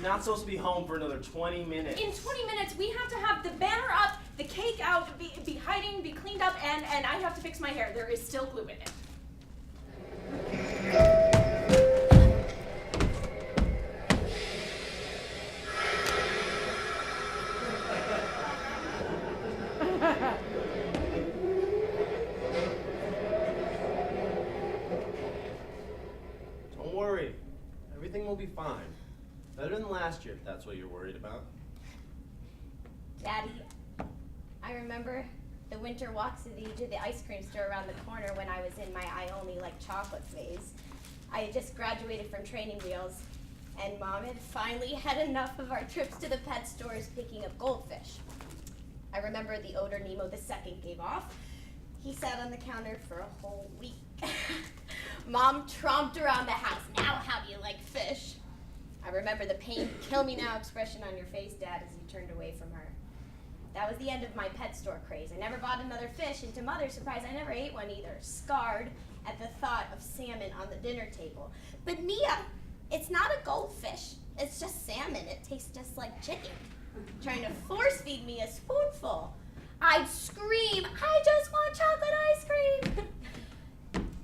not supposed to be home for another 20 minutes. In 20 minutes, we have to have the banner up, the cake out, be hiding, be cleaned up, and I have to fix my hair. There is still glue in it. Don't worry. Everything will be fine. Better than last year, if that's what you're worried about. Daddy, I remember the winter walks to the ice cream store around the corner when I was in my I only like chocolate phase. I had just graduated from training wheels, and Mom had finally had enough of our trips to the pet stores picking up goldfish. I remember the odor Nemo II gave off. He sat on the counter for a whole week. Mom tromped around the house. Now how do you like fish? I remember the pain, kill me now expression on your face, Dad, as you turned away from her. That was the end of my pet store craze. I never bought another fish, and to Mother's surprise, I never ate one either, scarred at the thought of salmon on the dinner table. But Mia, it's not a goldfish. It's just salmon. It tastes just like chicken. Trying to force feed me a spoonful. I'd scream, I just want chocolate ice cream.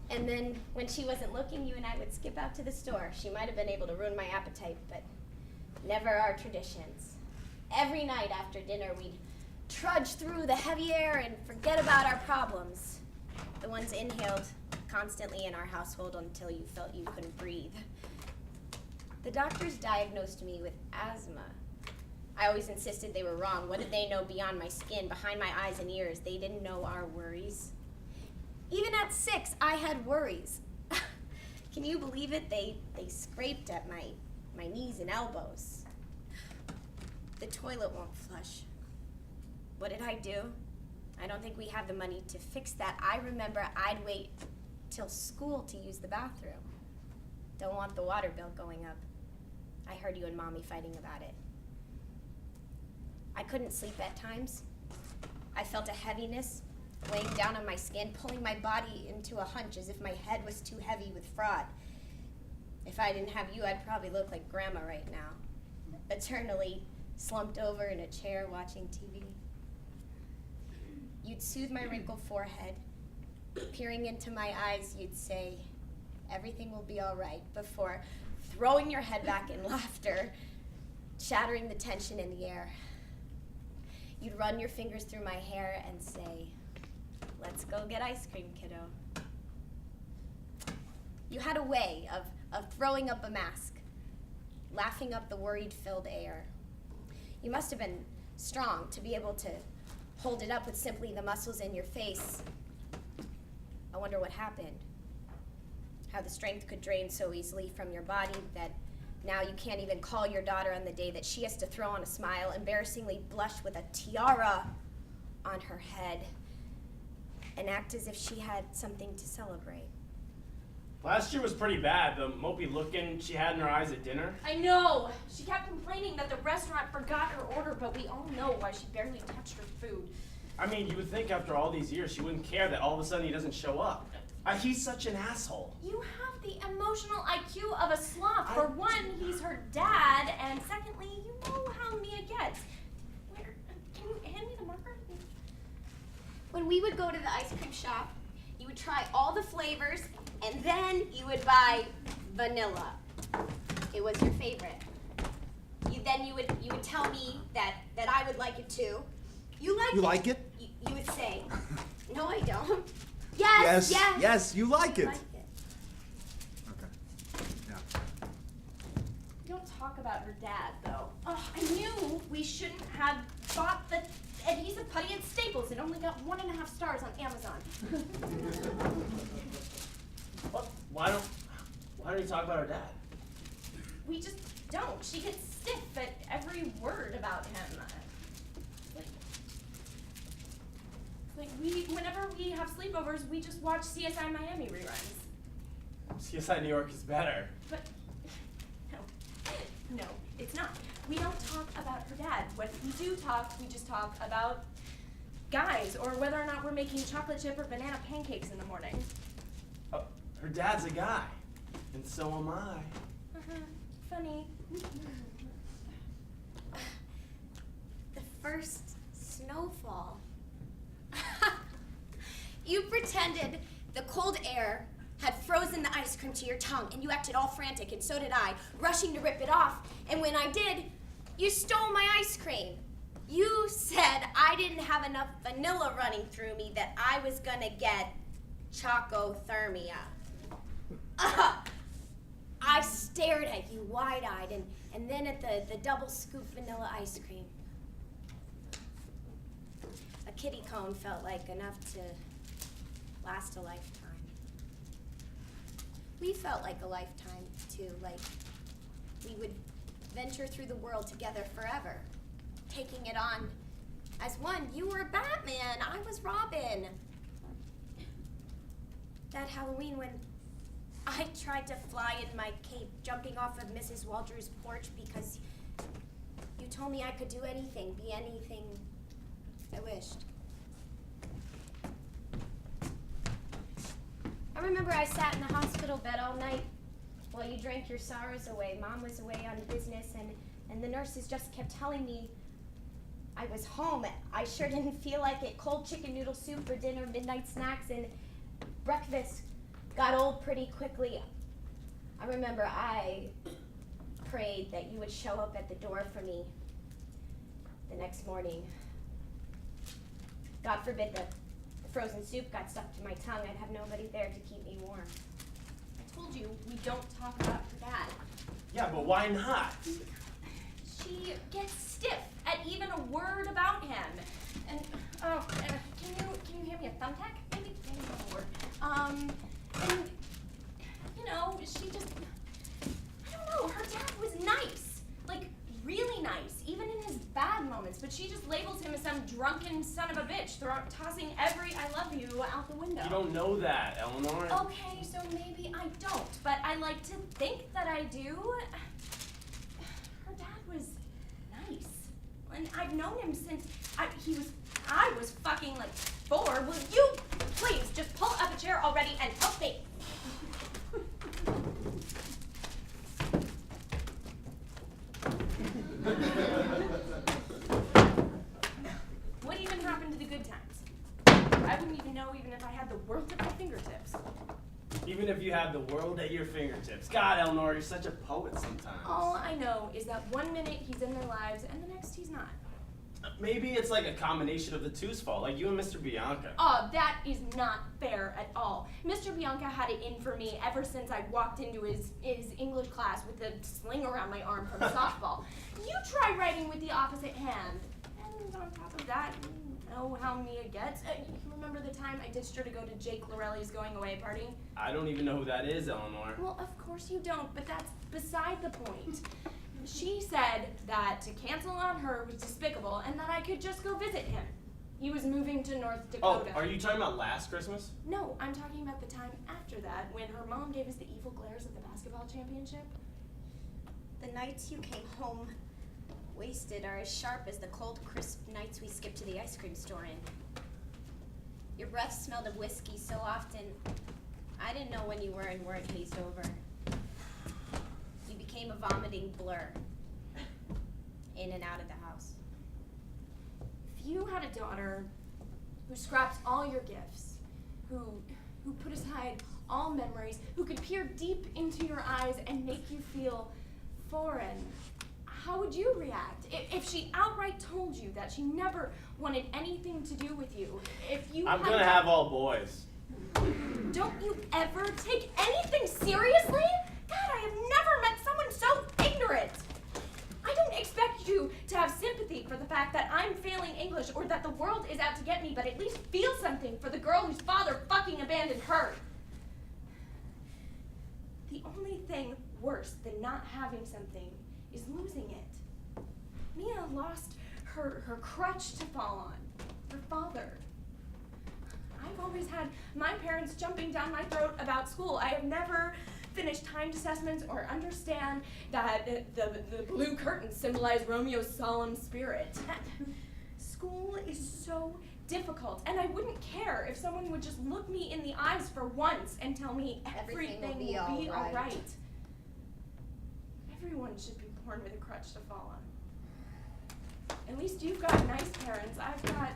And then when she wasn't looking, you and I would skip out to the store. She might have been able to ruin my appetite, but never our traditions. Every night after dinner, we'd trudge through the heavy air and forget about our problems. The ones inhaled constantly in our household until you felt you couldn't breathe. The doctors diagnosed me with asthma. I always insisted they were wrong. What did they know beyond my skin, behind my eyes and ears? They didn't know our worries. Even at 6, I had worries. Can you believe it? They scraped at my knees and elbows. The toilet won't flush. What did I do? I don't think we have the money to fix that. I remember I'd wait till school to use the bathroom. Don't want the water bill going up. I heard you and Mommy fighting about it. I couldn't sleep at times. I felt a heaviness weighing down on my skin, pulling my body into a hunch as if my head was too heavy with fraud. If I didn't have you, I'd probably look like Grandma right now, eternally slumped over in a chair watching TV. You'd soothe my wrinkled forehead. Peering into my eyes, you'd say, everything will be all right, before throwing your head back in laughter, shattering the tension in the air. You'd run your fingers through my hair and say, let's go get ice cream, kiddo. You had a way of throwing up a mask, laughing up the worried-filled air. You must have been strong to be able to hold it up with simply the muscles in your face. I wonder what happened. How the strength could drain so easily from your body that now you can't even call your daughter on the day that she has to throw on a smile, embarrassingly blush with a tiara on her head, and act as if she had something to celebrate. Last year was pretty bad, the mopey looking she had in her eyes at dinner. I know. She kept complaining that the restaurant forgot her order, but we all know why she barely touched her food. I mean, you would think after all these years she wouldn't care that all of a sudden he doesn't show up. He's such an asshole. You have the emotional IQ of a sloth. For one, he's her dad, and secondly, you know how Mia gets. Can you hand me the marker? When we would go to the ice cream shop, you would try all the flavors, and then you would buy vanilla. It was your favorite. You would tell me that I would like it too. You like it? You would say, no, I don't. Yes, you like it. Okay. Yeah. Don't talk about her dad, though. Oh, I knew we shouldn't have bought the adhesive putty at Staples. It only got 1.5 stars on Amazon. What? Why don't you talk about her dad? We just don't. She gets stiff at every word about him. Whenever we have sleepovers, we just watch CSI Miami reruns. CSI New York is better. But, no, it's not. We don't talk about her dad. When we do talk, we just talk about guys, or whether or not we're making chocolate chip or banana pancakes in the morning. Oh, her dad's a guy, and so am I. Funny. pretended the cold air had frozen the ice cream to your tongue, and you acted all frantic, and so did I, rushing to rip it off. And when I did, you stole my ice cream. You said I didn't have enough vanilla running through me, that I was gonna get chocothermia. I stared at you wide-eyed, and then at the double scoop vanilla ice cream. A kitty cone felt like enough to last a lifetime. We felt like a lifetime, too, like we would venture through the world together forever, taking it on as one. You were Batman, I was Robin. That Halloween when I tried to fly in my cape, jumping off of Mrs. Waldrew's porch because you told me I could do anything, be anything I wished. I remember I sat in the hospital bed all night while you drank your sorrows away. Mom was away on business, and the nurses just kept telling me I was home. I sure didn't feel like it. Cold chicken noodle soup for dinner, midnight snacks, and breakfast got old pretty quickly. I remember I prayed that you would show up at the door for me the next morning. God forbid the frozen soup got stuck to my tongue. I'd have nobody there to keep me warm. I told you, we don't talk about her dad. Yeah, but why not? She gets stiff at even a word about him. And, can you hand me a thumbtack? Maybe not a word. And, you know, she just, I don't know, her dad was nice. Like, really nice, even in his bad moments. But she just labels him as some drunken son of a bitch, tossing every I love you out the window. You don't know that, Eleanor. Okay, so maybe I don't, but I like to think that I do. Her dad was nice. And I've known him since I was fucking like 4. Will you please just pull up a chair already and help me? What even happened to the good times? I wouldn't even know even if I had the world at my fingertips. Even if you had the world at your fingertips. God, Eleanor, you're such a poet sometimes. All I know is that one minute he's in their lives and the next he's not. Maybe it's like a combination of the two's fault, like you and Mr. Bianca. Oh, that is not fair at all. Mr. Bianca had it in for me ever since I walked into his English class with a sling around my arm from softball. You try writing with the opposite hand. And on top of that, you know how Mia gets. You remember the time I ditched her to go to Jake Lorelli's going away party? I don't even know who that is, Eleanor. Well, of course you don't, but that's beside the point. She said that to cancel on her was despicable and that I could just go visit him. He was moving to North Dakota. Oh, are you talking about last Christmas? No, I'm talking about the time after that when her mom gave us the evil glares at the basketball championship. The nights you came home wasted are as sharp as the cold, crisp nights we skipped to the ice cream store in. Your breath smelled of whiskey so often, I didn't know when you were and weren't hazed over. You became a vomiting blur, in and out of the house. If you had a daughter who scrapped all your gifts, who put aside all memories, who could peer deep into your eyes and make you feel foreign, how would you react? If she outright told you that she never wanted anything to do with you, if you I'm gonna have all boys. Don't you ever take anything seriously? God, I have never met someone so ignorant. I don't expect you to have sympathy for the fact that I'm failing English or that the world is out to get me, but at least feel something for the girl whose father fucking abandoned her. The only thing worse than not having something is losing it. Mia lost her crutch to fall on, her father. I've always had my parents jumping down my throat about school. I have never finished timed assessments or understand that the blue curtains symbolize Romeo's solemn spirit. School is so difficult, and I wouldn't care if someone would just look me in the eyes for once and tell me everything will be all right. Everyone should be born with a crutch to fall on. At least you've got nice parents. I've got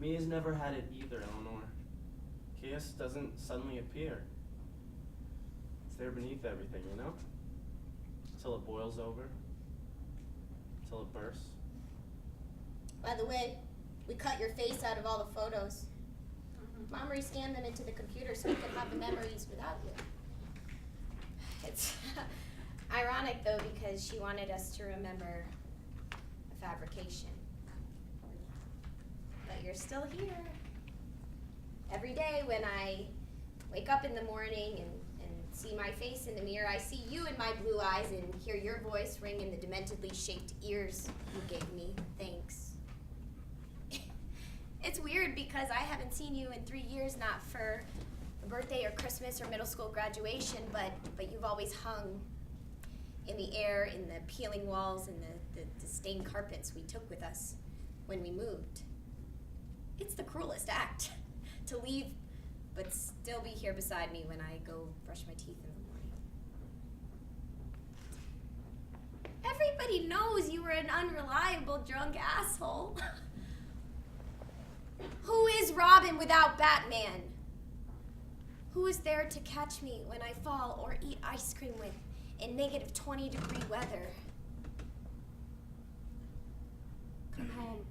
Mia's never had it either, Eleanor. Chaos doesn't suddenly appear. It's there beneath everything, you know? Till it boils over. Till it bursts. By the way, we cut your face out of all the photos. Mom rescanned them into the computer so we could have the memories without you. It's ironic, though, because she wanted us to remember a fabrication. But you're still here. Every day when I wake up in the morning and see my face in the mirror, I see you in my blue eyes and hear your voice ring in the dementedly shaped ears you gave me. Thanks. It's weird because I haven't seen you in 3 years, not for a birthday or Christmas or middle school graduation, but you've always hung in the air, in the peeling walls and the stained carpets we took with us when we moved. It's the cruelest act to leave, but still be here beside me when I go brush my teeth in the morning. Everybody knows you were an unreliable drunk asshole. Who is Robin without Batman? Who is there to catch me when I fall or eat ice cream with in negative 20-degree weather? Come home.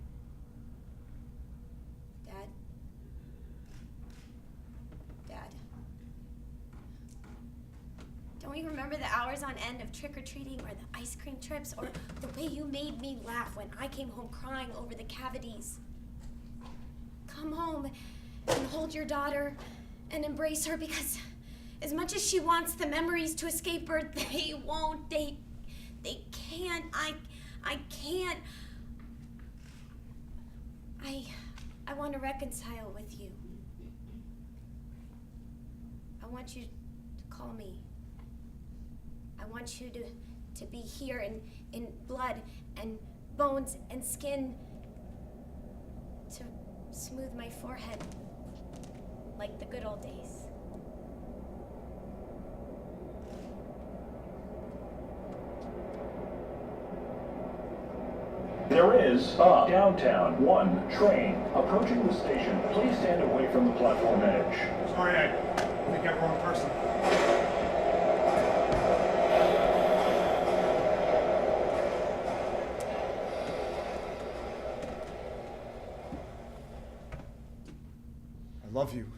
Dad? Dad? Don't you remember the hours on end of trick-or-treating or the ice cream trips or the way you made me laugh when I came home crying over the cavities? Come home and hold your daughter and embrace her, because as much as she wants the memories to escape her, they won't. They can't. I can't. I want to reconcile with you. I want you to call me. I want you to be here in blood and bones and skin, to smooth my forehead like the good old days. There is a downtown 1 train approaching the station. Please stand away from the platform edge. Sorry, I think I'm wrong person. I love you.